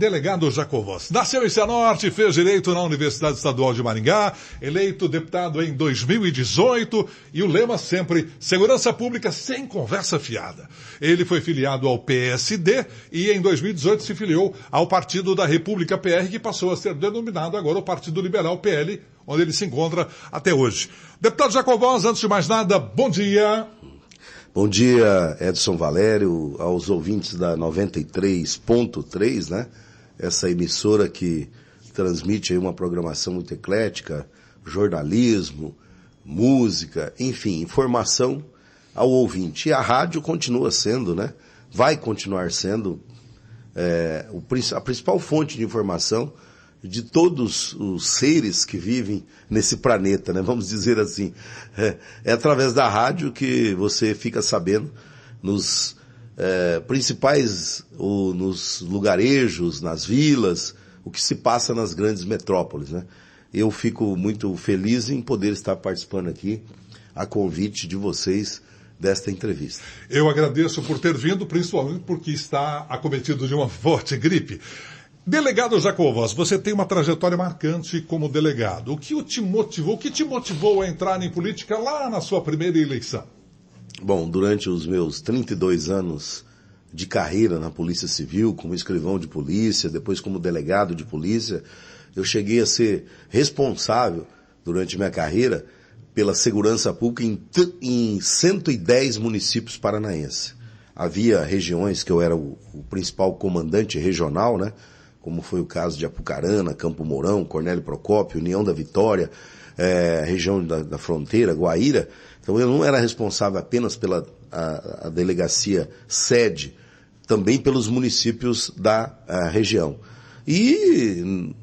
Delegado Jacovós. Nasceu em Cianorte, fez direito na Universidade Estadual de Maringá, eleito deputado em 2018 e o lema sempre, segurança pública sem conversa fiada. Ele foi filiado ao PSD e em 2018 se filiou ao Partido da República PR, que passou a ser denominado agora o Partido Liberal PL, onde ele se encontra até hoje. Deputado Jacovós, antes de mais nada, bom dia. Bom dia, Edson Valério, aos ouvintes da 93.3, né? Essa emissora que transmite aí uma programação muito eclética, jornalismo, música, enfim, informação ao ouvinte. E a rádio continua sendo, né? Vai continuar sendo a principal fonte de informação de todos os seres que vivem nesse planeta, né? Vamos dizer assim. É através da rádio que você fica sabendo nos principais, ou nos lugarejos, nas vilas, o que se passa nas grandes metrópoles, né? Eu fico muito feliz em poder estar participando aqui, a convite de vocês, desta entrevista. Eu agradeço por ter vindo, principalmente porque está acometido de uma forte gripe. Delegado Jacovós, você tem uma trajetória marcante como delegado. O que te motivou a entrar em política lá na sua primeira eleição? Bom, durante os meus 32 anos de carreira na Polícia Civil, como escrivão de polícia, depois como delegado de polícia, eu cheguei a ser responsável, durante minha carreira, pela segurança pública em 110 municípios paranaenses. Havia regiões que eu era o principal comandante regional, né? Como foi o caso de Apucarana, Campo Mourão, Cornélio Procópio, União da Vitória, região da fronteira, Guaíra. Então eu não era responsável apenas pela a delegacia sede, também pelos municípios da região. E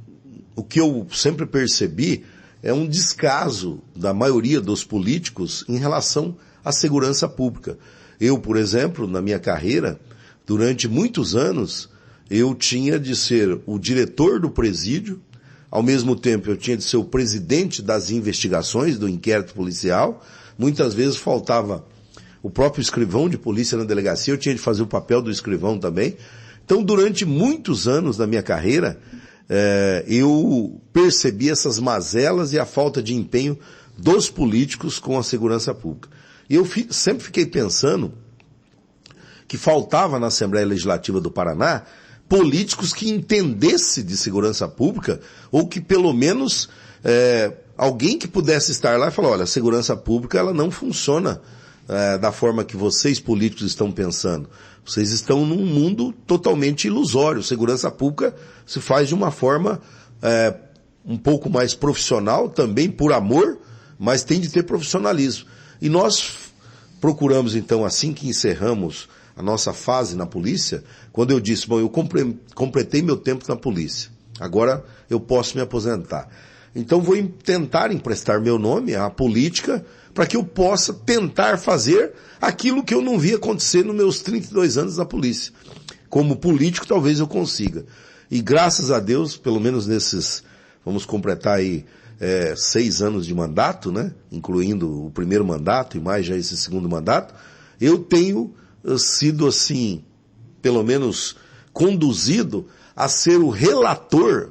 o que eu sempre percebi é um descaso da maioria dos políticos em relação à segurança pública. Eu, por exemplo, na minha carreira, durante muitos anos, eu tinha de ser o diretor do presídio, ao mesmo tempo eu tinha de ser o presidente das investigações do inquérito policial, muitas vezes faltava o próprio escrivão de polícia na delegacia, eu tinha de fazer o papel do escrivão também. Então, durante muitos anos da minha carreira, eu percebi essas mazelas e a falta de empenho dos políticos com a segurança pública. E eu sempre fiquei pensando que faltava na Assembleia Legislativa do Paraná políticos que entendessem de segurança pública, ou que pelo menos alguém que pudesse estar lá e falar, olha, a segurança pública ela não funciona da forma que vocês políticos estão pensando. Vocês estão num mundo totalmente ilusório. Segurança pública se faz de uma forma um pouco mais profissional, também por amor, mas tem de ter profissionalismo. E nós procuramos então, assim que encerramos a nossa fase na polícia, quando eu disse, bom, eu completei meu tempo na polícia, agora eu posso me aposentar. Então vou tentar emprestar meu nome à política para que eu possa tentar fazer aquilo que eu não vi acontecer nos meus 32 anos na polícia. Como político talvez eu consiga. E graças a Deus, pelo menos nesses, vamos completar aí 6 anos de mandato, né? Incluindo o primeiro mandato e mais já esse segundo mandato, eu tenho sido assim, pelo menos conduzido a ser o relator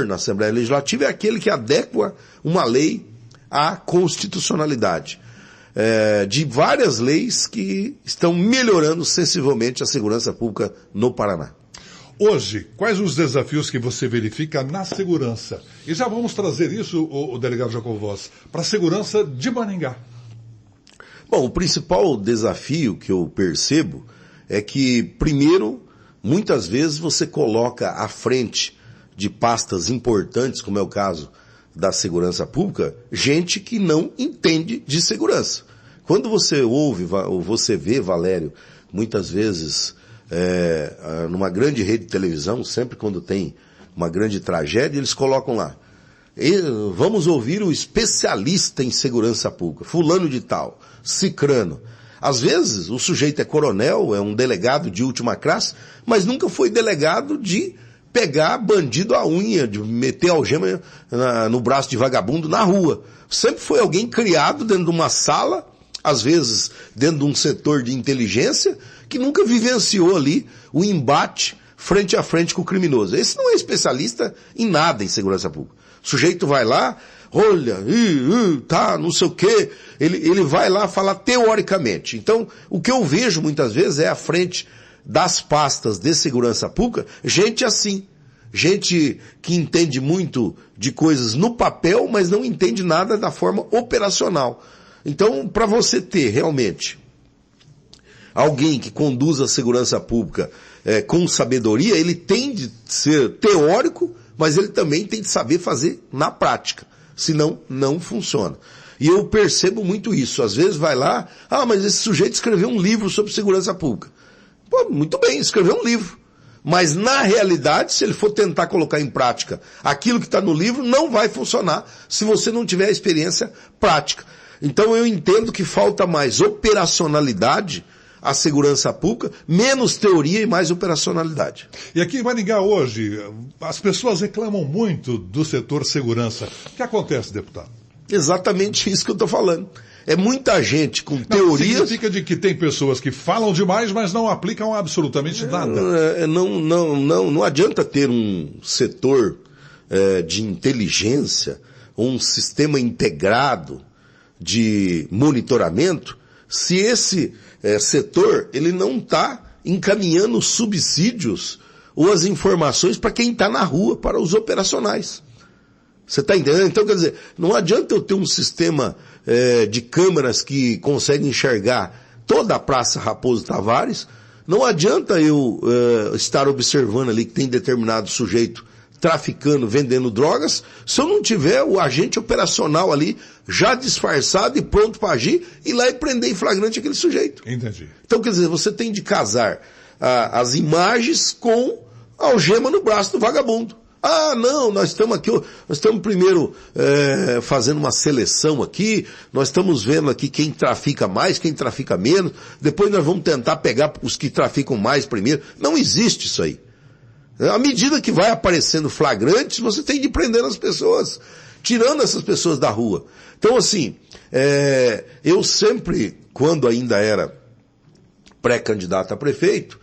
na Assembleia Legislativa, é aquele que adequa uma lei à constitucionalidade. De várias leis que estão melhorando sensivelmente a segurança pública no Paraná. Hoje, quais os desafios que você verifica na segurança? E já vamos trazer isso, o delegado Jacovós, para a segurança de Maringá. Bom, o principal desafio que eu percebo é que, primeiro, muitas vezes você coloca à frente de pastas importantes, como é o caso da segurança pública, gente que não entende de segurança. Quando você ouve, ou você vê, Valério, muitas vezes, numa grande rede de televisão, sempre quando tem uma grande tragédia, eles colocam lá, vamos ouvir o especialista em segurança pública, fulano de tal, cicrano. Às vezes o sujeito é coronel, é um delegado de última classe, mas nunca foi delegado de pegar bandido à unha, de meter algema no braço de vagabundo na rua. Sempre foi alguém criado dentro de uma sala, às vezes dentro de um setor de inteligência, que nunca vivenciou ali o embate frente a frente com o criminoso. Esse não é especialista em nada em segurança pública. O sujeito vai lá, olha, tá, não sei o quê, ele vai lá falar teoricamente. Então, o que eu vejo muitas vezes é à frente das pastas de segurança pública, gente assim, gente que entende muito de coisas no papel, mas não entende nada da forma operacional. Então, para você ter realmente alguém que conduza a segurança pública com sabedoria, ele tem de ser teórico, mas ele também tem de saber fazer na prática. Senão, não funciona. E eu percebo muito isso. Às vezes vai lá, mas esse sujeito escreveu um livro sobre segurança pública. Pô, muito bem, escreveu um livro. Mas na realidade, se ele for tentar colocar em prática aquilo que está no livro, não vai funcionar se você não tiver a experiência prática. Então eu entendo que falta mais operacionalidade à segurança pública, menos teoria e mais operacionalidade. E aqui em Maringá hoje, as pessoas reclamam muito do setor segurança. O que acontece, deputado? Exatamente isso que eu estou falando. É muita gente com teorias... Significa de que tem pessoas que falam demais, mas não aplicam absolutamente nada. Não adianta ter um setor de inteligência, um sistema integrado de monitoramento, se esse setor ele não está encaminhando subsídios ou as informações para quem está na rua, para os operacionais. Você está entendendo? Então, quer dizer, não adianta eu ter um sistema de câmeras que consegue enxergar toda a Praça Raposo Tavares, não adianta eu estar observando ali que tem determinado sujeito traficando, vendendo drogas, se eu não tiver o agente operacional ali já disfarçado e pronto para agir, ir lá e prender em flagrante aquele sujeito. Entendi. Então, quer dizer, você tem de casar as imagens com a algema no braço do vagabundo. Não, nós estamos aqui, nós estamos primeiro fazendo uma seleção aqui, nós estamos vendo aqui quem trafica mais, quem trafica menos, depois nós vamos tentar pegar os que traficam mais primeiro. Não existe isso aí. À medida que vai aparecendo flagrantes, você tem de prender as pessoas, tirando essas pessoas da rua. Então, assim, eu sempre, quando ainda era pré-candidato a prefeito,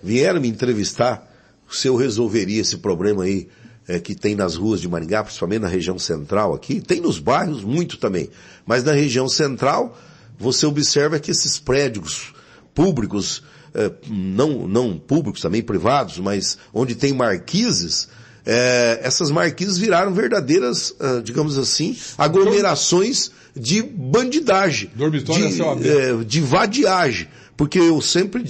vieram me entrevistar se eu resolveria esse problema aí que tem nas ruas de Maringá, principalmente na região central aqui. Tem nos bairros muito também, mas na região central você observa que esses prédios públicos, não públicos, também privados, mas onde tem marquises, essas marquises viraram verdadeiras, digamos assim, aglomerações de bandidagem, de vadiagem, porque eu sempre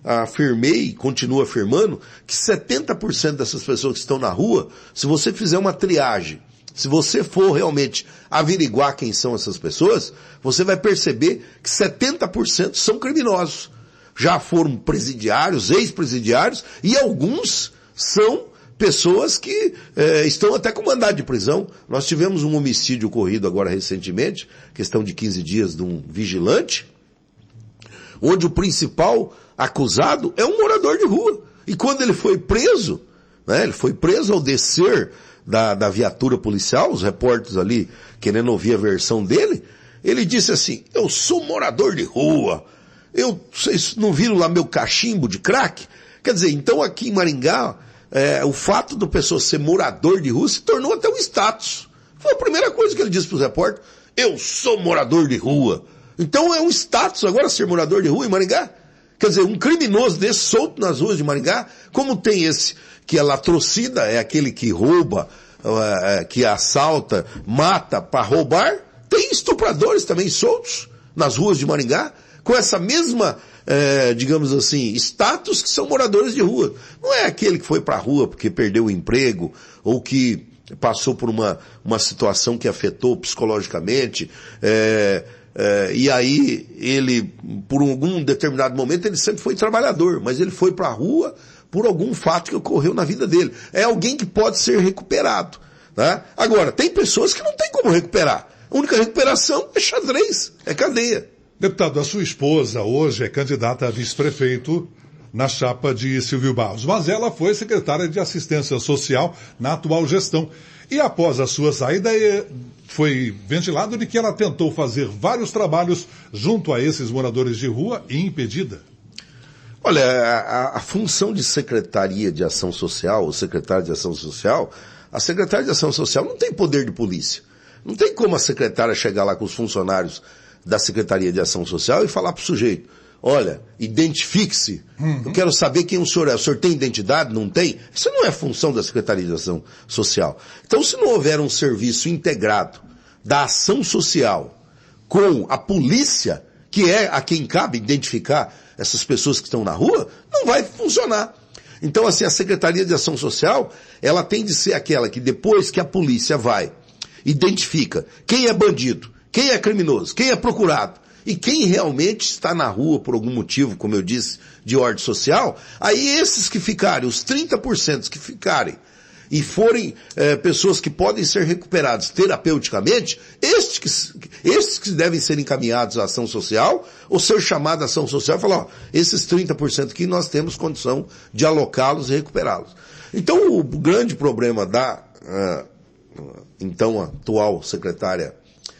afirmei e continuo afirmando que 70% dessas pessoas que estão na rua, se você fizer uma triagem, se você for realmente averiguar quem são essas pessoas, você vai perceber que 70% são criminosos. Já foram presidiários, ex-presidiários, e alguns são pessoas que estão até com mandado de prisão. Nós tivemos um homicídio ocorrido agora recentemente, questão de 15 dias, de um vigilante, onde o principal acusado é um morador de rua. E quando ele foi preso, ele foi preso ao descer da viatura policial, os repórteres ali querendo ouvir a versão dele, ele disse assim: eu sou morador de rua, vocês não viram lá meu cachimbo de crack? Quer dizer, então aqui em Maringá, o fato do pessoa ser morador de rua se tornou até um status. Foi a primeira coisa que ele disse para os repórteres: eu sou morador de rua. Então é um status agora ser morador de rua em Maringá. Quer dizer, um criminoso desse solto nas ruas de Maringá, como tem esse que é latrocida, é aquele que rouba, que assalta, mata para roubar, tem estupradores também soltos nas ruas de Maringá, com essa mesma, digamos assim, status que são moradores de rua. Não é aquele que foi para a rua porque perdeu o emprego, ou que passou por uma situação que afetou psicologicamente, e aí ele, por algum determinado momento, ele sempre foi trabalhador, mas ele foi para a rua por algum fato que ocorreu na vida dele. É alguém que pode ser recuperado, né? Agora, tem pessoas que não tem como recuperar. A única recuperação é xadrez, é cadeia. Deputado, a sua esposa hoje é candidata a vice-prefeito na chapa de Silvio Barros, mas ela foi secretária de Assistência Social na atual gestão. E após a sua saída, foi ventilado de que ela tentou fazer vários trabalhos junto a esses moradores de rua e impedida. Olha, a função de Secretaria de Ação Social, o secretário de Ação Social, a secretária de Ação Social não tem poder de polícia. Não tem como a secretária chegar lá com os funcionários da Secretaria de Ação Social e falar pro sujeito, olha, identifique-se, eu quero saber quem o senhor é. O senhor tem identidade? Não tem? Isso não é função da Secretaria de Ação Social. Então, se não houver um serviço integrado da ação social com a polícia, que é a quem cabe identificar essas pessoas que estão na rua, não vai funcionar. Então, assim, a Secretaria de Ação Social, ela tem de ser aquela que depois que a polícia vai, identifica quem é bandido, quem é criminoso, quem é procurado, e quem realmente está na rua por algum motivo, como eu disse, de ordem social, aí esses que ficarem, os 30% que ficarem, e forem pessoas que podem ser recuperadas terapeuticamente, estes que devem ser encaminhados à ação social, ou ser chamados à ação social e falar, ó, esses 30% aqui nós temos condição de alocá-los e recuperá-los. Então o grande problema da então atual secretária,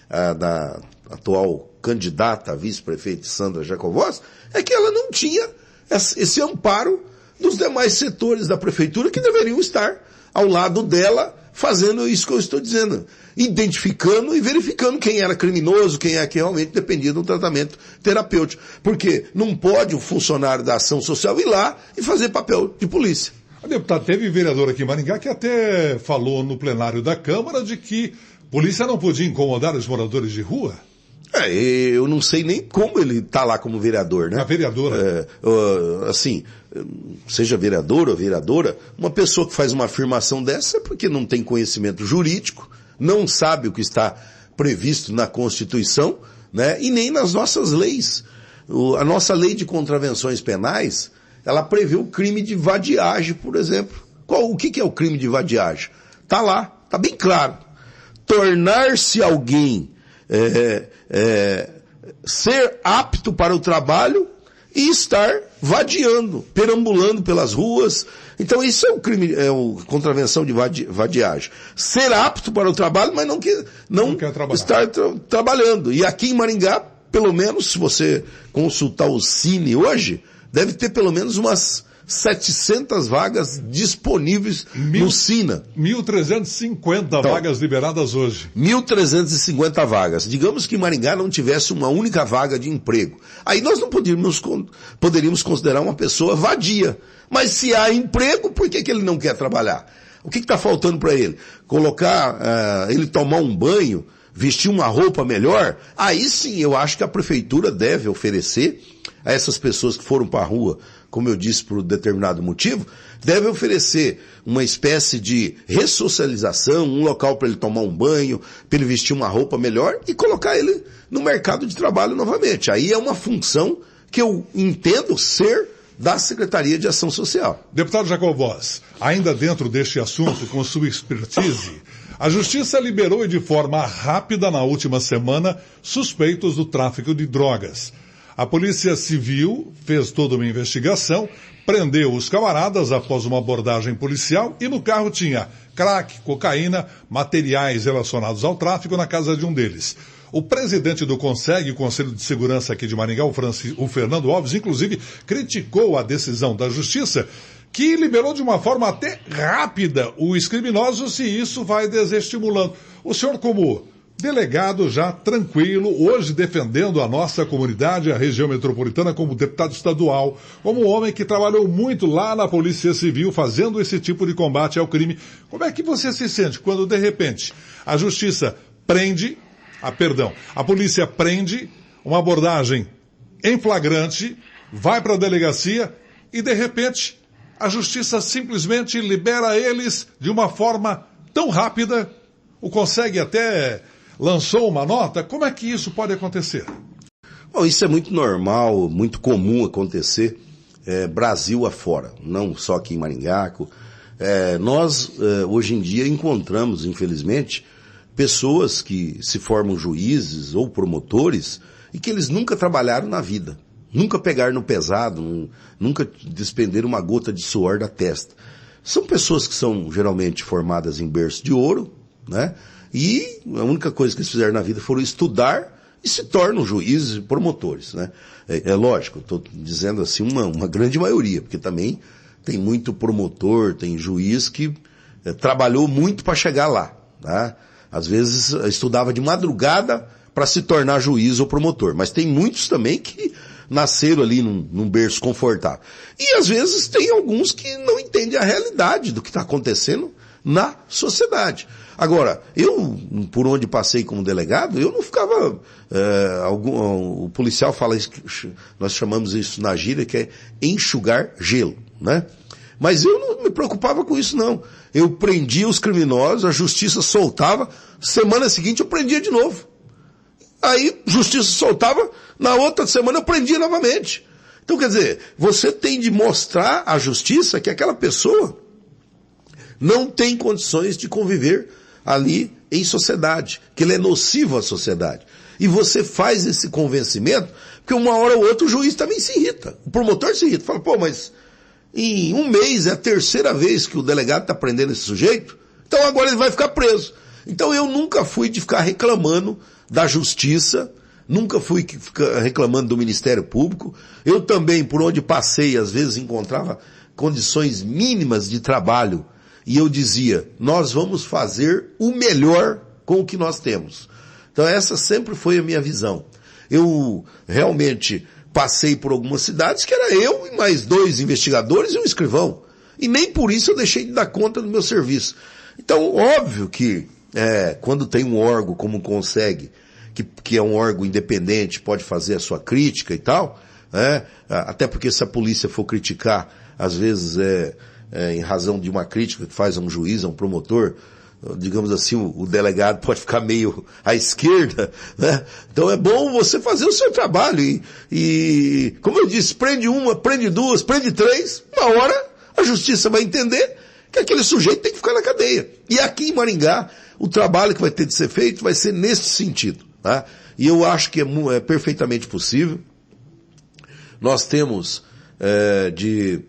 da atual candidata a vice-prefeita Sandra Jacovós, é que ela não tinha esse amparo dos demais setores da prefeitura que deveriam estar ao lado dela, fazendo isso que eu estou dizendo, identificando e verificando quem era criminoso, quem é que realmente dependia de um tratamento terapêutico. Porque não pode o funcionário da ação social ir lá e fazer papel de polícia. Deputado, teve vereador aqui em Maringá que até falou no plenário da Câmara de que a polícia não podia incomodar os moradores de rua. Eu não sei nem como ele está lá como vereador, né? A vereadora. Assim, seja vereador ou vereadora, uma pessoa que faz uma afirmação dessa é porque não tem conhecimento jurídico, não sabe o que está previsto na Constituição, né? E nem nas nossas leis. A nossa lei de contravenções penais, ela prevê o crime de vadiagem, por exemplo. O que é o crime de vadiagem? Está lá, está bem claro. Tornar-se alguém ser apto para o trabalho e estar vadiando, perambulando pelas ruas. Então isso é o crime, contravenção de vadiagem. Ser apto para o trabalho, mas não quer estar trabalhando. E aqui em Maringá, pelo menos, se você consultar o Cine hoje, deve ter pelo menos umas 700 vagas disponíveis no Sina. 1.350 vagas liberadas hoje. 1.350 vagas. Digamos que Maringá não tivesse uma única vaga de emprego. Aí nós não poderíamos considerar uma pessoa vadia. Mas se há emprego, por que ele não quer trabalhar? O que está faltando para ele? Colocar, ele tomar um banho, vestir uma roupa melhor? Aí sim, eu acho que a prefeitura deve oferecer a essas pessoas que foram para a rua, como eu disse, por um determinado motivo, deve oferecer uma espécie de ressocialização, um local para ele tomar um banho, para ele vestir uma roupa melhor e colocar ele no mercado de trabalho novamente. Aí é uma função que eu entendo ser da Secretaria de Ação Social. Deputado Jacovós, ainda dentro deste assunto, com sua expertise, a Justiça liberou de forma rápida na última semana suspeitos do tráfico de drogas. A Polícia Civil fez toda uma investigação, prendeu os camaradas após uma abordagem policial e no carro tinha crack, cocaína, materiais relacionados ao tráfico na casa de um deles. O presidente do CONSEG, o Conselho de Segurança aqui de Maringá, o Fernando Alves, inclusive criticou a decisão da Justiça, que liberou de uma forma até rápida os criminosos e isso vai desestimulando. O senhor, como delegado já tranquilo, hoje defendendo a nossa comunidade, a região metropolitana, como deputado estadual, como um homem que trabalhou muito lá na Polícia Civil, fazendo esse tipo de combate ao crime. Como é que você se sente quando, de repente, a Justiça a polícia prende uma abordagem em flagrante, vai para a delegacia e, de repente, a Justiça simplesmente libera eles de uma forma tão rápida, o CONSEG até lançou uma nota? Como é que isso pode acontecer? Bom, isso é muito normal, muito comum acontecer Brasil afora, não só aqui em Maringá. Nós, hoje em dia, encontramos, infelizmente, pessoas que se formam juízes ou promotores e que eles nunca trabalharam na vida, nunca pegaram no pesado, nunca despenderam uma gota de suor da testa. São pessoas que são geralmente formadas em berço de ouro, né? E a única coisa que eles fizeram na vida foram estudar e se tornam juízes e promotores, né? É lógico, estou dizendo assim uma grande maioria, porque também tem muito promotor, tem juiz que trabalhou muito para chegar lá, tá? Às vezes estudava de madrugada para se tornar juiz ou promotor, mas tem muitos também que nasceram ali num berço confortável. E às vezes tem alguns que não entendem a realidade do que está acontecendo na sociedade. Agora, eu, por onde passei como delegado, eu não ficava... o policial fala isso, nós chamamos isso na gíria, que é enxugar gelo, né? Mas eu não me preocupava com isso, não. Eu prendia os criminosos, a justiça soltava, semana seguinte eu prendia de novo. Aí, justiça soltava, na outra semana eu prendia novamente. Então, quer dizer, você tem de mostrar à justiça que aquela pessoa não tem condições de conviver ali em sociedade, que ele é nocivo à sociedade. E você faz esse convencimento, porque uma hora ou outra o juiz também se irrita. O promotor se irrita, fala, pô, mas em um mês é a terceira vez que o delegado está prendendo esse sujeito, então agora ele vai ficar preso. Então eu nunca fui de ficar reclamando da justiça, nunca fui reclamando do Ministério Público. Eu também, por onde passei, às vezes encontrava condições mínimas de trabalho, e eu dizia, nós vamos fazer o melhor com o que nós temos. Então essa sempre foi a minha visão. Eu realmente passei por algumas cidades que era eu e mais 2 investigadores e um escrivão. E nem por isso eu deixei de dar conta do meu serviço. Então, óbvio que quando tem um órgão como o Consegue, que é um órgão independente, pode fazer a sua crítica e tal, até porque se a polícia for criticar, às vezes em razão de uma crítica que faz a um juiz, a um promotor, digamos assim, o delegado pode ficar meio à esquerda, né? Então é bom você fazer o seu trabalho e como eu disse, prende uma, prende 2, prende 3, uma hora a justiça vai entender que aquele sujeito tem que ficar na cadeia. E aqui em Maringá, o trabalho que vai ter de ser feito vai ser nesse sentido, tá? E eu acho que é perfeitamente possível. Nós temos de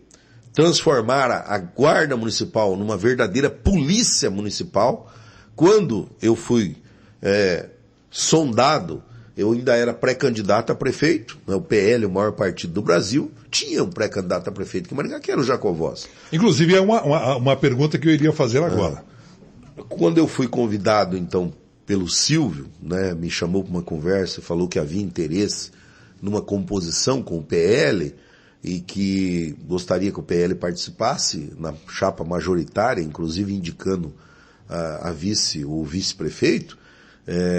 transformar a Guarda Municipal numa verdadeira polícia municipal. Quando eu fui sondado, eu ainda era pré-candidato a prefeito, né? O PL, o maior partido do Brasil, tinha um pré-candidato a prefeito que Maringá, que era o Jacovós. Inclusive é uma pergunta que eu iria fazer agora. Quando eu fui convidado, então, pelo Silvio, né, me chamou para uma conversa, falou que havia interesse numa composição com o PL, e que gostaria que o PL participasse na chapa majoritária, inclusive indicando a vice ou vice-prefeito,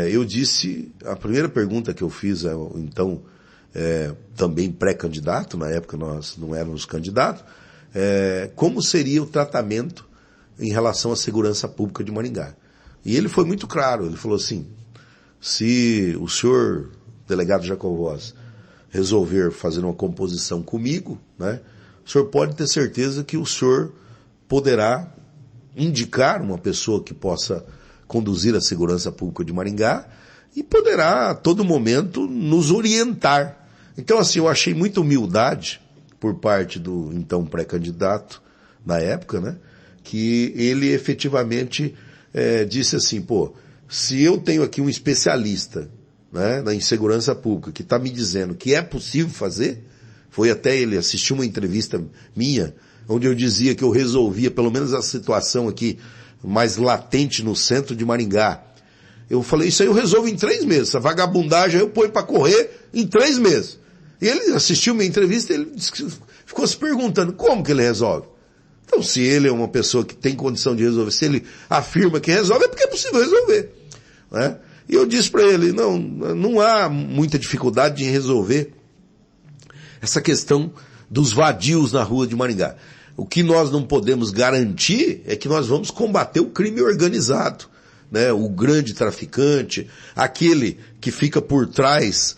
eu disse, a primeira pergunta que eu fiz, então, também pré-candidato, na época nós não éramos candidatos, como seria o tratamento em relação à segurança pública de Maringá. E ele foi muito claro, ele falou assim, se o senhor, delegado Jacovós, resolver fazer uma composição comigo, né, o senhor pode ter certeza que o senhor poderá indicar uma pessoa que possa conduzir a segurança pública de Maringá e poderá, a todo momento, nos orientar. Então, assim, eu achei muita humildade por parte do, então, pré-candidato, na época, né, que ele efetivamente disse assim, pô, se eu tenho aqui um especialista, né, na insegurança pública, que está me dizendo que é possível fazer, foi até ele assistir uma entrevista minha, onde eu dizia que eu resolvia pelo menos a situação aqui mais latente no centro de Maringá. Eu falei, isso aí eu resolvo em 3 meses, essa vagabundagem aí eu ponho para correr em 3 meses. E ele assistiu minha entrevista e ele ficou se perguntando como que ele resolve. Então, se ele é uma pessoa que tem condição de resolver, se ele afirma que resolve, é porque é possível resolver, né? E eu disse para ele, não há muita dificuldade de resolver essa questão dos vadios na rua de Maringá. O que nós não podemos garantir é que nós vamos combater o crime organizado, né? O grande traficante, aquele que fica por trás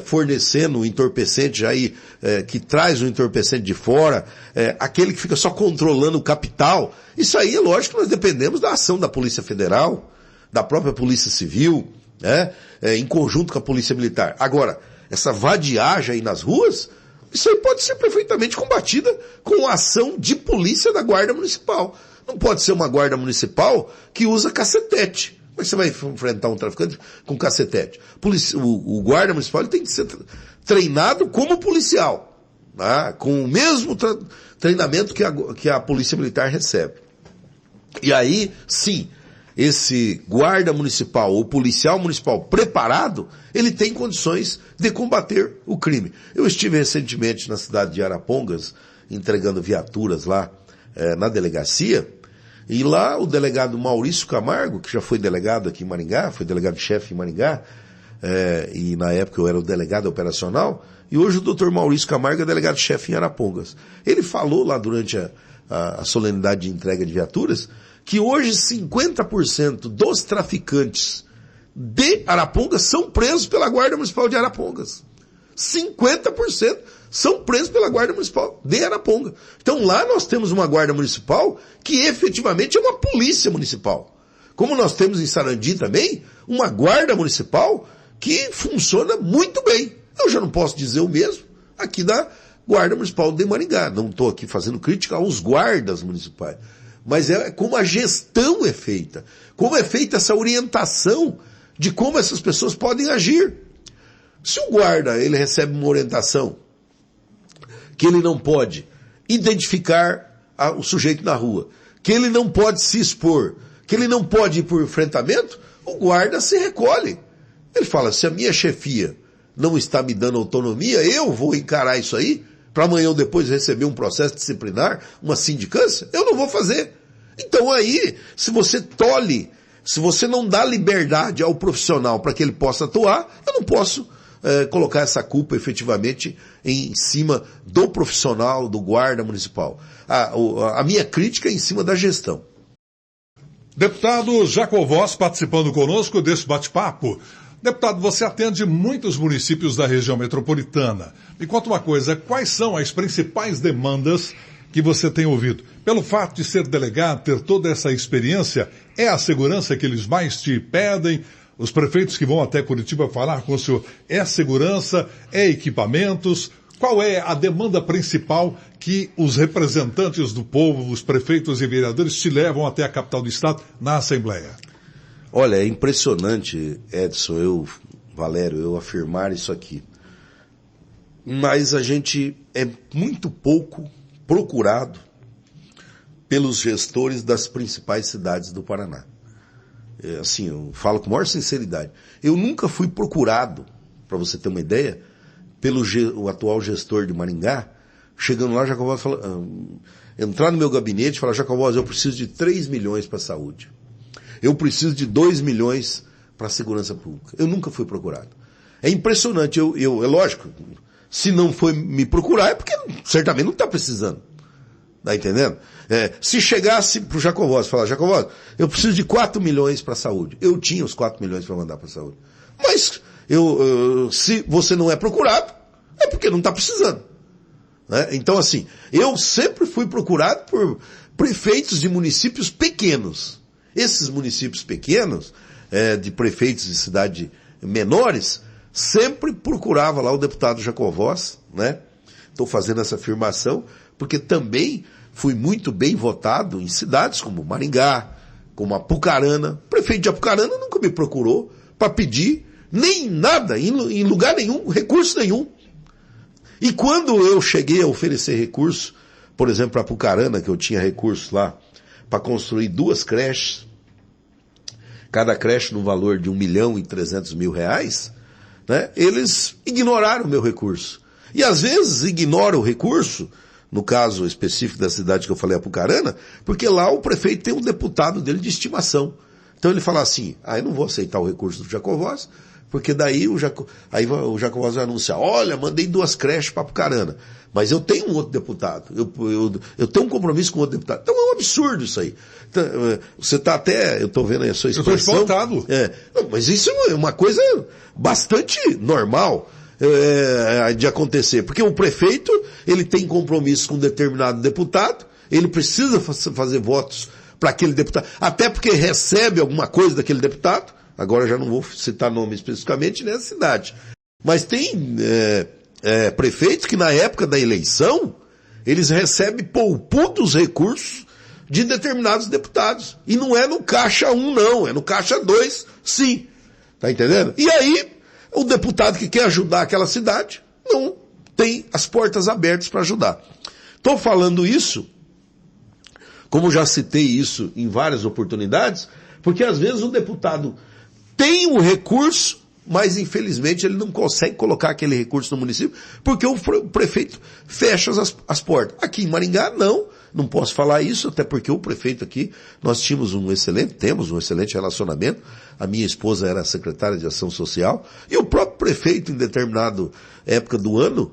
fornecendo o entorpecente aí, que traz o entorpecente de fora, aquele que fica só controlando o capital. Isso aí é lógico que nós dependemos da ação da Polícia Federal, da própria Polícia Civil, né, em conjunto com a Polícia Militar. Agora, essa vadiagem aí nas ruas, isso aí pode ser perfeitamente combatida com a ação de polícia da Guarda Municipal. Não pode ser uma Guarda Municipal que usa cacetete, Como é que você vai enfrentar um traficante com cacetete? O guarda municipal ele tem que ser treinado como policial, tá? Com o mesmo treinamento que a polícia militar recebe. E aí, sim, esse guarda municipal ou policial municipal preparado, ele tem condições de combater o crime. Eu estive recentemente na cidade de Arapongas, entregando viaturas lá na delegacia, e lá o delegado Maurício Camargo, que já foi delegado aqui em Maringá, foi delegado-chefe em Maringá, e na época eu era o delegado operacional, e hoje o doutor Maurício Camargo é delegado-chefe em Arapongas. Ele falou lá durante a solenidade de entrega de viaturas, que hoje 50% dos traficantes de Arapongas são presos pela Guarda Municipal de Arapongas. 50% são presos pela Guarda Municipal de Arapongas. Então lá nós temos uma Guarda Municipal que efetivamente é uma polícia municipal. Como nós temos em Sarandi também, uma Guarda Municipal que funciona muito bem. Eu já não posso dizer o mesmo aqui da Guarda Municipal de Maringá. Não estou aqui fazendo crítica aos guardas municipais. Mas é como a gestão é feita. Como é feita essa orientação de como essas pessoas podem agir. Se o guarda ele recebe uma orientação que ele não pode identificar o sujeito na rua, que ele não pode se expor, que ele não pode ir por enfrentamento, o guarda se recolhe. Ele fala, se a minha chefia não está me dando autonomia, eu vou encarar isso aí, para amanhã ou depois receber um processo disciplinar, uma sindicância, eu não vou fazer. Então aí, se você tolhe, se você não dá liberdade ao profissional para que ele possa atuar, eu não posso colocar essa culpa efetivamente em cima do profissional, do guarda municipal. A minha crítica é em cima da gestão. Deputado Jacovós participando conosco desse bate-papo. Deputado, você atende muitos municípios da região metropolitana. Me conta uma coisa, quais são as principais demandas que você tem ouvido? Pelo fato de ser delegado, ter toda essa experiência, é a segurança que eles mais te pedem? Os prefeitos que vão até Curitiba falar com o senhor, é segurança, é equipamentos? Qual é a demanda principal que os representantes do povo, os prefeitos e vereadores, te levam até a capital do estado na Assembleia? Olha, é impressionante, Edson, Valério, eu afirmar isso aqui. Mas a gente é muito pouco procurado pelos gestores das principais cidades do Paraná. Assim, eu falo com a maior sinceridade. Eu nunca fui procurado, para você ter uma ideia, pelo o atual gestor de Maringá, chegando lá, Jacovós entrar no meu gabinete e falar, Jacovós, eu preciso de 3 milhões para a saúde. Eu preciso de 2 milhões para a segurança pública. Eu nunca fui procurado. É impressionante, é lógico, se não foi me procurar é porque certamente não está precisando. Tá entendendo? Se chegasse pro Jacovós e falar, Jacovós, eu preciso de 4 milhões para a saúde. Eu tinha os 4 milhões para mandar para a saúde. Mas se você não é procurado, é porque não está precisando. Né? Então, assim, eu sempre fui procurado por prefeitos de municípios pequenos. Esses municípios pequenos, de prefeitos de cidade menores, sempre procurava lá o deputado Jacovós, né? Estou fazendo essa afirmação, porque também fui muito bem votado em cidades como Maringá, como Apucarana. O prefeito de Apucarana nunca me procurou para pedir nem nada, em lugar nenhum, recurso nenhum. E quando eu cheguei a oferecer recurso, por exemplo, para Apucarana, que eu tinha recurso lá, para construir 2 creches, cada creche no valor de R$1.300.000, né, eles ignoraram o meu recurso. E às vezes ignoram o recurso, no caso específico da cidade que eu falei, Apucarana, porque lá o prefeito tem um deputado dele de estimação. Então ele fala assim, eu não vou aceitar o recurso do Jacovós, porque daí o Jacovós vai anunciar, olha, mandei 2 creches para Apucarana, mas eu tenho um outro deputado, eu tenho um compromisso com outro deputado. Então é um absurdo isso aí. Então, você está até, eu estou vendo aí a sua expressão. Eu estou espantado. Não, mas isso é uma coisa bastante normal de acontecer, porque o prefeito, ele tem compromisso com um determinado deputado, ele precisa fazer votos para aquele deputado, até porque recebe alguma coisa daquele deputado. Agora já não vou citar nome especificamente nessa cidade. Mas tem prefeitos que na época da eleição, eles recebem poupudos recursos de determinados deputados. E não é no caixa 1 não, é no caixa 2 sim. Tá entendendo? E aí, o deputado que quer ajudar aquela cidade não tem as portas abertas para ajudar. Estou falando isso, como já citei isso em várias oportunidades, porque às vezes o deputado tem um recurso, mas infelizmente ele não consegue colocar aquele recurso no município, porque o prefeito fecha as portas. Aqui em Maringá não posso falar isso, até porque o prefeito aqui, nós temos um excelente relacionamento. A minha esposa era secretária de Ação Social, e o próprio prefeito, em determinada época do ano,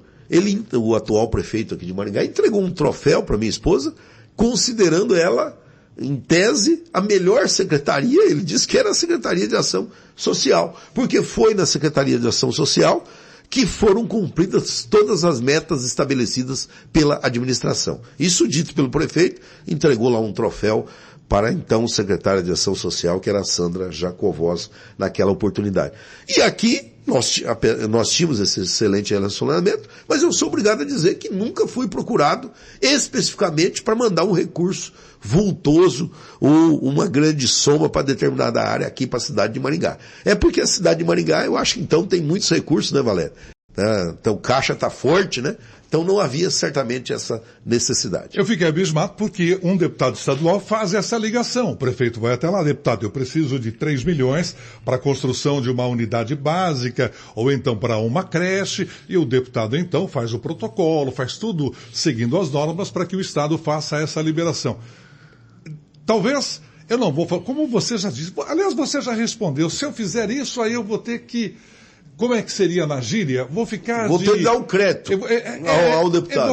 o atual prefeito aqui de Maringá, entregou um troféu para minha esposa, considerando ela, em tese, a melhor secretaria. Ele disse que era a Secretaria de Ação Social, porque foi na Secretaria de Ação Social que foram cumpridas todas as metas estabelecidas pela administração. Isso dito pelo prefeito, entregou lá um troféu para então o secretário de Ação Social, que era a Sandra Jacovós, naquela oportunidade. E aqui nós tínhamos esse excelente relacionamento, mas eu sou obrigado a dizer que nunca fui procurado especificamente para mandar um recurso vultoso ou uma grande soma para determinada área aqui para a cidade de Maringá. É porque a cidade de Maringá, eu acho que então tem muitos recursos, né, Valério? Então o caixa está forte, né? Então não havia certamente essa necessidade. Eu fiquei abismado porque um deputado estadual faz essa ligação. O prefeito vai até lá: deputado, eu preciso de 3 milhões para a construção de uma unidade básica ou então para uma creche, e o deputado então faz o protocolo, faz tudo seguindo as normas para que o Estado faça essa liberação. Talvez, eu não vou falar, como você já disse, aliás, você já respondeu, se eu fizer isso aí eu vou ter que... Como é que seria na gíria? Vou ter que dar um crédito ao deputado.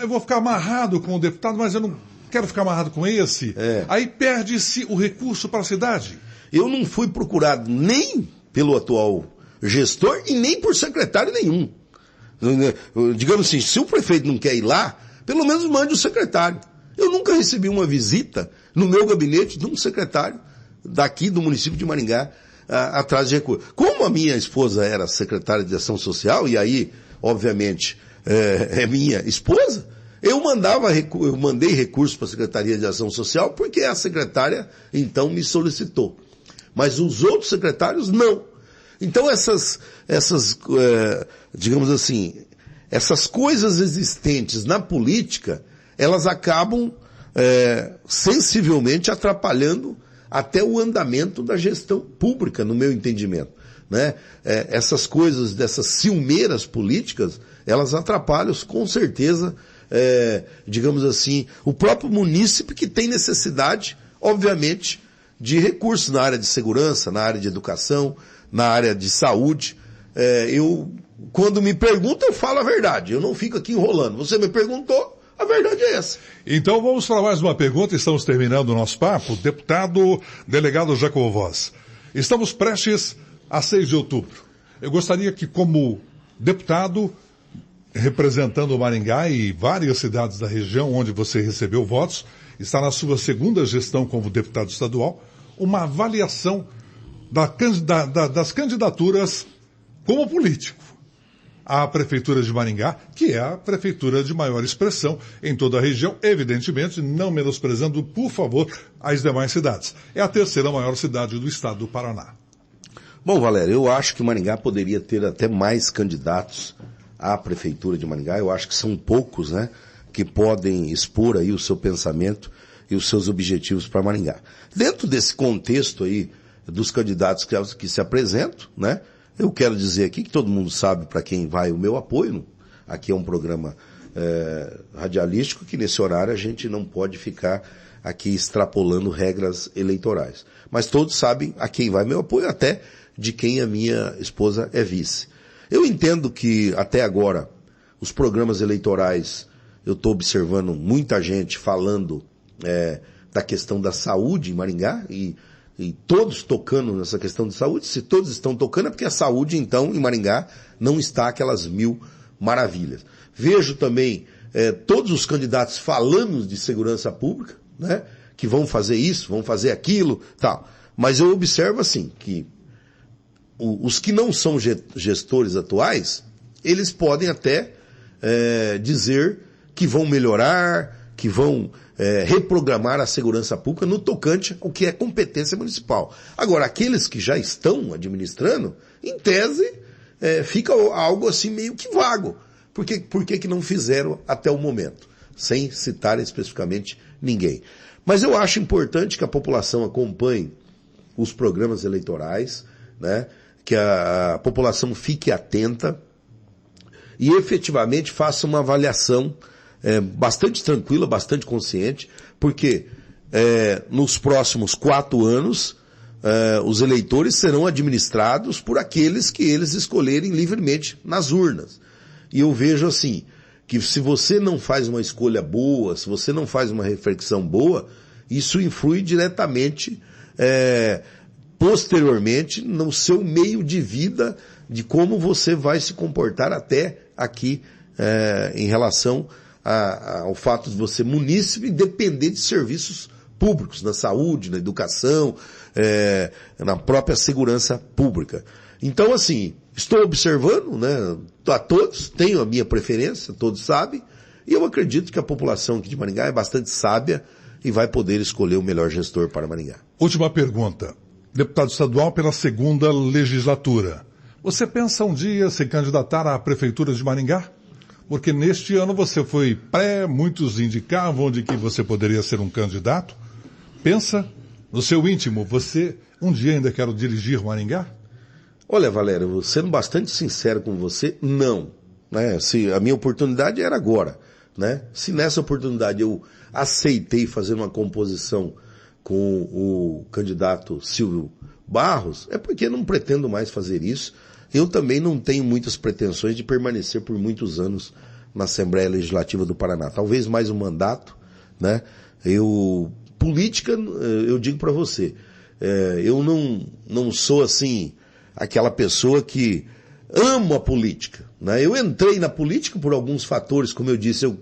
Eu vou ficar amarrado com o deputado, mas eu não quero ficar amarrado com esse. Aí perde-se o recurso para a cidade. Eu não fui procurado nem pelo atual gestor e nem por secretário nenhum. Digamos assim, se o prefeito não quer ir lá, pelo menos mande o secretário. Eu nunca recebi uma visita no meu gabinete de um secretário daqui do município de Maringá, atrás de recursos. Como a minha esposa era secretária de Ação Social, e aí, obviamente, é minha esposa, eu mandei recursos para a Secretaria de Ação Social porque a secretária, então, me solicitou. Mas os outros secretários, não. Então, digamos assim, essas coisas existentes na política, elas acabam sensivelmente atrapalhando até o andamento da gestão pública, no meu entendimento, né? Essas coisas, dessas ciumeiras políticas, elas atrapalham, com certeza, digamos assim, o próprio munícipe que tem necessidade, obviamente, de recursos na área de segurança, na área de educação, na área de saúde. Quando me perguntam, eu falo a verdade, eu não fico aqui enrolando. Você me perguntou, a verdade é essa. Então vamos para mais uma pergunta, estamos terminando o nosso papo. Deputado delegado Jacovós, estamos prestes a 6 de outubro. Eu gostaria que, como deputado, representando o Maringá e várias cidades da região onde você recebeu votos, está na sua segunda gestão como deputado estadual, uma avaliação das candidaturas como político à Prefeitura de Maringá, que é a prefeitura de maior expressão em toda a região, evidentemente não menosprezando, por favor, as demais cidades. É a terceira maior cidade do estado do Paraná. Bom, Valério, eu acho que Maringá poderia ter até mais candidatos à Prefeitura de Maringá. Eu acho que são poucos, né, que podem expor aí o seu pensamento e os seus objetivos para Maringá. Dentro desse contexto aí dos candidatos que se apresentam, né, eu quero dizer aqui que todo mundo sabe para quem vai o meu apoio. Aqui é um programa radialístico que nesse horário a gente não pode ficar aqui extrapolando regras eleitorais. Mas todos sabem a quem vai meu apoio, até de quem a minha esposa é vice. Eu entendo que até agora os programas eleitorais, eu estou observando muita gente falando da questão da saúde em Maringá e todos tocando nessa questão de saúde. Se todos estão tocando é porque a saúde, então, em Maringá não está aquelas 1000 maravilhas. Vejo também todos os candidatos falando de segurança pública, né, que vão fazer isso, vão fazer aquilo, tal. Mas eu observo assim, que os que não são gestores atuais, eles podem até dizer que vão melhorar, que vão reprogramar a segurança pública no tocante ao que é competência municipal. Agora, aqueles que já estão administrando, em tese, fica algo assim meio que vago. Por que não fizeram até o momento? Sem citar especificamente ninguém. Mas eu acho importante que a população acompanhe os programas eleitorais, né? Que a população fique atenta e efetivamente faça uma avaliação bastante tranquila, bastante consciente, porque nos próximos 4 anos os eleitores serão administrados por aqueles que eles escolherem livremente nas urnas. E eu vejo assim, que se você não faz uma escolha boa, se você não faz uma reflexão boa, isso influi diretamente, posteriormente, no seu meio de vida, de como você vai se comportar até aqui, em relação ao fato de você, munícipe, depender de serviços públicos, na saúde, na educação, na própria segurança pública. Então, assim, estou observando, né, a todos, tenho a minha preferência, todos sabem, e eu acredito que a população aqui de Maringá é bastante sábia e vai poder escolher o melhor gestor para Maringá. Última pergunta. Deputado estadual pela 2ª legislatura. Você pensa um dia se candidatar à prefeitura de Maringá? Porque neste ano você foi muitos indicavam de que você poderia ser um candidato. Pensa no seu íntimo, você um dia ainda quer dirigir Maringá? Olha, Valério, sendo bastante sincero com você, não. Né? Se a minha oportunidade era agora. Né? Se nessa oportunidade eu aceitei fazer uma composição com o candidato Silvio Barros, é porque não pretendo mais fazer isso. Eu também não tenho muitas pretensões de permanecer por muitos anos na Assembleia Legislativa do Paraná. Talvez mais um mandato, né? Política, eu digo para você, eu não sou assim, aquela pessoa que amo a política, né? Eu entrei na política por alguns fatores, como eu disse, eu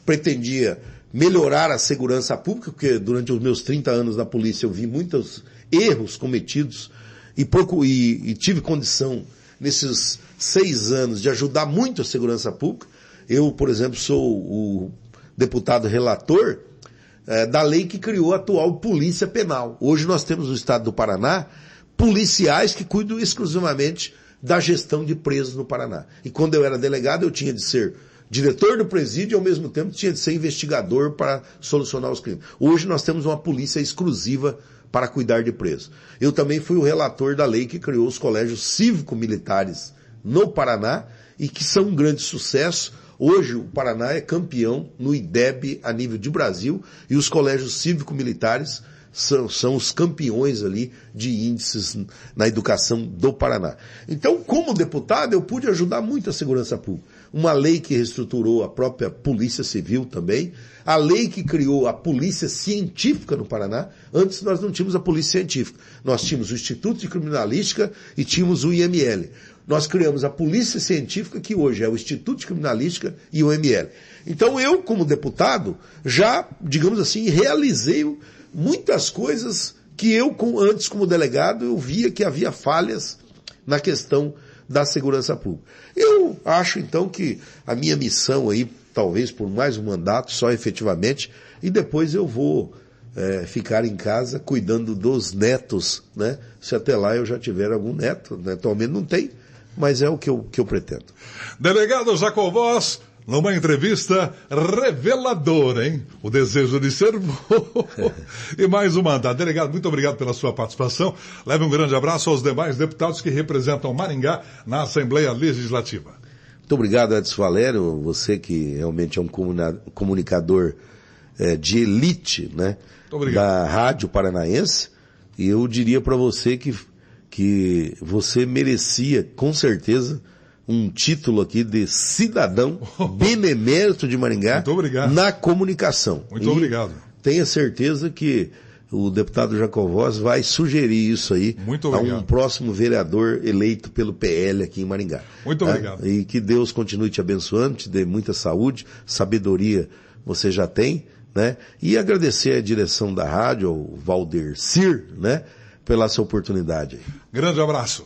pretendia melhorar a segurança pública, porque durante os meus 30 anos na polícia eu vi muitos erros cometidos e tive condição nesses 6 anos de ajudar muito a segurança pública. Eu, por exemplo, sou o deputado relator da lei que criou a atual Polícia Penal. Hoje nós temos no estado do Paraná policiais que cuidam exclusivamente da gestão de presos no Paraná. E quando eu era delegado, eu tinha de ser diretor do presídio e ao mesmo tempo tinha de ser investigador para solucionar os crimes. Hoje nós temos uma polícia exclusiva para cuidar de presos. Eu também fui o relator da lei que criou os colégios cívico-militares no Paraná e que são um grande sucesso. Hoje o Paraná é campeão no IDEB a nível de Brasil e os colégios cívico-militares são os campeões ali de índices na educação do Paraná. Então, como deputado, eu pude ajudar muito a segurança pública. Uma lei que reestruturou a própria Polícia Civil também, a lei que criou a Polícia Científica no Paraná. Antes nós não tínhamos a Polícia Científica. Nós tínhamos o Instituto de Criminalística e tínhamos o IML. Nós criamos a Polícia Científica, que hoje é o Instituto de Criminalística e o IML. Então eu, como deputado, já, digamos assim, realizei muitas coisas que eu, antes como delegado, eu via que havia falhas na questão da segurança pública. Eu acho, então, que a minha missão aí, talvez por mais um mandato, só efetivamente, e depois eu vou ficar em casa cuidando dos netos, né? Se até lá eu já tiver algum neto, né? Atualmente não tem, mas é o que eu pretendo. Delegado Jacovós, numa entrevista reveladora, hein? O desejo de ser e mais um mandato. Delegado, muito obrigado pela sua participação. Leve um grande abraço aos demais deputados que representam Maringá na Assembleia Legislativa. Muito obrigado, Edson Valério, você que realmente é um comunicador de elite, né? Da Rádio Paranaense. E eu diria para você que você merecia, com certeza, um título aqui de cidadão benemérito de Maringá na comunicação. Muito obrigado. Tenha certeza que o deputado Jacovós vai sugerir isso aí a um próximo vereador eleito pelo PL aqui em Maringá. Muito obrigado. E que Deus continue te abençoando, te dê muita saúde, sabedoria você já tem, né? E agradecer a direção da rádio, ao Valdercir, né? Pela sua oportunidade. Grande abraço.